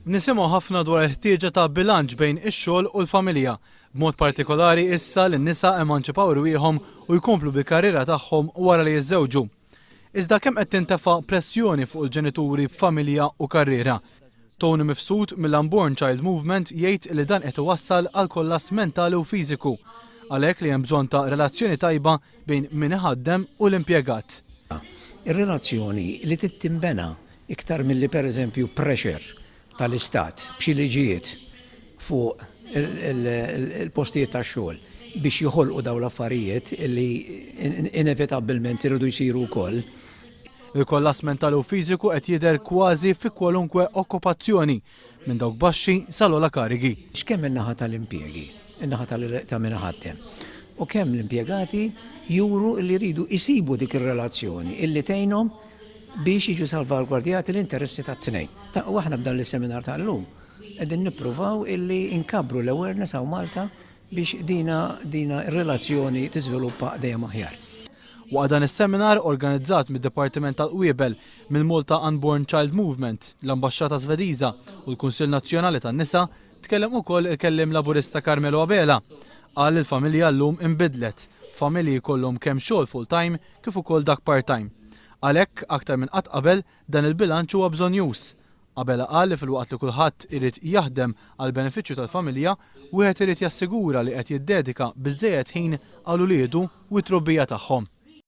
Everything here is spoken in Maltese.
Nisimgħu ħafna dwar il-ħtieġa ta' bilanċ bejn ix-xogħol u l-familja, b'mod partikolari issa li n-nisa emanċipaw rwieħhom u jkomplu bil-karriera tagħhom wara li jiżżewġu. Iżda kemm qed tintefa' pressjoni fuq il-ġenituri b'familja u karriera. Tony Mifsud mill-Unborn Child Movement jgħid li dan qed iwassal għal kollass mentali u fiżiku, għalhekk li hemm bżonn ta' relazzjoni tajba bejn min iħaddem u l-impjegat. Ir-relazzjoni li tittimbena iktar milli pereżempju pressure tal-istat, xi liġijiet fuq il-postijiet tax-xogħol biex joħolqu dawn l-affarijiet li inevitabbilment iridu jsiru wkoll. Il-kollass mentali u fiżiku qed jidher kważi fi kwalunkwe okkupazzjoni minn dawk baxxi sal-ogħla karigi. X'kemm in-naħa tal-impjegi, in-naħa ta' min iħaddem. U kemm l-impjegati juru li jridu jsibu dik ir-relazzjoni illi tgħinhom biex jiġu salvagwardjati l-interessi tat-tnejn. Waħna b'dan is-seminar tal-lum qegħdin nippruvaw illi inkabru l-awareness hawn Malta biex dina r-relazzjoni tiżviluppa dejjem aħjar. Waqt dan is-seminar organizzat mid-Dipartiment tal-Qwiebel mill-Malta Unborn Child Movement, l-Ambaxxata Svediża u l-Kunsill Nazzjonali tan-Nisa, tkellem ukoll il-kellim laburista Carmelo Abela. Qal il-familja llum inbidlet, familji jkollhom kemm xogħol full-time kif ukoll dak part-time. Għalhekk aktar minn qatt qabel dan il-bilanċ huwa bżonjuż. Abela qal li fil-waqt li kulħadd irid jaħdem għal benefiċċju tal-familja, wieħed irid jassigura li qed jiddedika biżżejjed ħin għal uliedu u t-trobbija tagħhom.